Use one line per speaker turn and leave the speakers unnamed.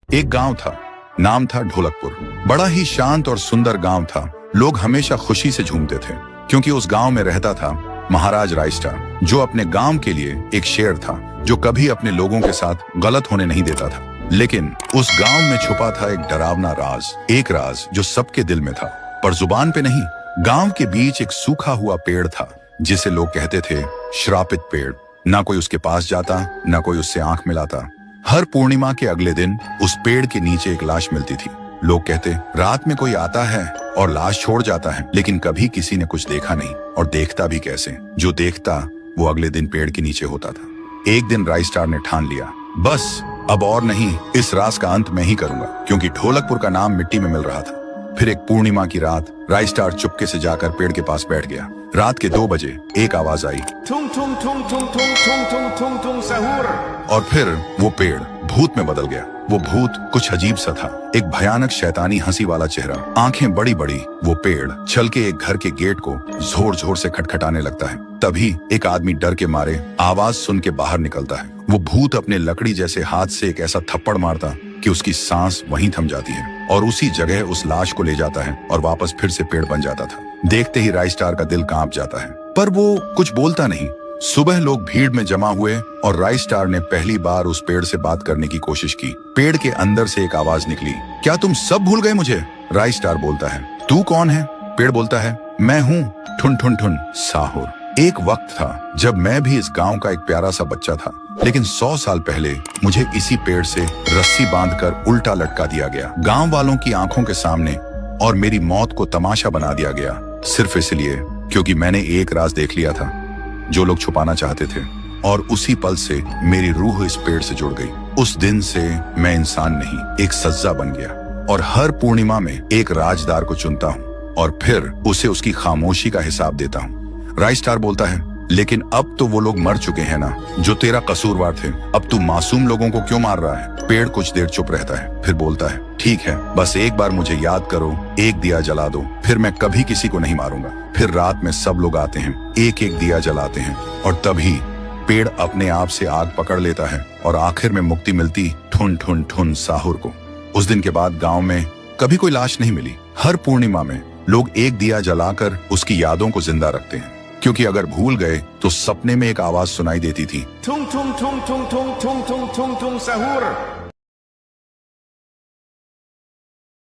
एक गांव था, नाम था ढोलकपुर। बड़ा ही शांत और सुंदर गांव था। लोग हमेशा खुशी से झूमते थे क्योंकि उस गांव में रहता था महाराज रायस्टार, जो अपने गांव के लिए एक शेर था जो कभी अपने लोगों के साथ गलत होने नहीं देता था। लेकिन उस गांव में छुपा था एक डरावना राज, एक राज जो सबके दिल में था पर जुबान पे नहीं। गांव के बीच एक सूखा हुआ पेड़ था जिसे लोग कहते थे श्रापित पेड़। ना कोई उसके पास जाता, ना कोई उससे आंख मिलाता। हर पूर्णिमा के अगले दिन उस पेड़ के नीचे एक लाश मिलती थी। लोग कहते रात में कोई आता है और लाश छोड़ जाता है, लेकिन कभी किसी ने कुछ देखा नहीं और देखता भी कैसे। जो देखता वो अगले दिन पेड़ के नीचे होता था। एक दिन रायस्टार ने ठान लिया, बस अब और नहीं, इस राज का अंत मैं ही करूंगा, क्योंकि ढोलकपुर का नाम मिट्टी में मिल रहा था। फिर एक पूर्णिमा की रात रायस्टार चुपके से जाकर पेड़ के पास बैठ गया। रात के 2 बजे एक आवाज आई,
थुंग थुंग थुंग थुंग थुंग थुंग थुंग थुंग थुंग सहूर।
और फिर वो पेड़ भूत में बदल गया। वो भूत कुछ अजीब सा था, एक भयानक शैतानी हंसी वाला चेहरा, आंखें बड़ी बड़ी। वो पेड़ चल के एक घर के गेट को जोर जोर से खटखटाने लगता है। तभी एक आदमी डर के मारे आवाज सुन के बाहर निकलता है। वो भूत अपने लकड़ी जैसे हाथ से एक ऐसा थप्पड़ मारता कि उसकी सांस वहीं थम जाती है और उसी जगह उस लाश को ले जाता है और वापस फिर से पेड़ बन जाता था। देखते ही रायस्टार का दिल कांप जाता है, पर वो कुछ बोलता नहीं। सुबह लोग भीड़ में जमा हुए और रायस्टार ने पहली बार उस पेड़ से बात करने की कोशिश की। पेड़ के अंदर से एक आवाज निकली, क्या तुम सब भूल गए मुझे? रायस्टार बोलता है, तू कौन है? पेड़ बोलता है, मैं हूँ ठुन ठुन ठुन साहुर। एक वक्त था जब मैं भी इस गांव का एक प्यारा सा बच्चा था, लेकिन 100 साल पहले मुझे इसी पेड़ से रस्सी बांधकर उल्टा लटका दिया गया, गांव वालों की आंखों के सामने, और मेरी मौत को तमाशा बना दिया गया, सिर्फ इसलिए क्योंकि मैंने एक राज देख लिया था जो लोग छुपाना चाहते थे। और उसी पल से मेरी रूह इस पेड़ से जुड़ गई। उस दिन से मैं इंसान नहीं, एक सज्जा बन गया और हर पूर्णिमा में एक राजदार को चुनता हूँ और फिर उसे उसकी खामोशी का हिसाब देता हूँ। रायस्टार बोलता है, लेकिन अब तो वो लोग मर चुके हैं ना जो तेरा कसूरवार थे। अब तू मासूम लोगों को क्यों मार रहा है? पेड़ कुछ देर चुप रहता है, फिर बोलता है, ठीक है, बस एक बार मुझे याद करो, एक दिया जला दो, फिर मैं कभी किसी को नहीं मारूंगा। फिर रात में सब लोग आते हैं, एक एक दिया जलाते हैं और तभी पेड़ अपने आप से आग पकड़ लेता है और आखिर में मुक्ति मिलती ठुन ठुन ठुन साहुर को। उस दिन के बाद गांव में कभी कोई लाश नहीं मिली। हर पूर्णिमा में लोग एक दिया जलाकर उसकी यादों को जिंदा रखते हैं, क्योंकि अगर भूल गए तो सपने में एक आवाज सुनाई देती थी,
थुंग थुंग थुंग थुंग थुंग थुंग थुंग थुंग थुंग सहूर।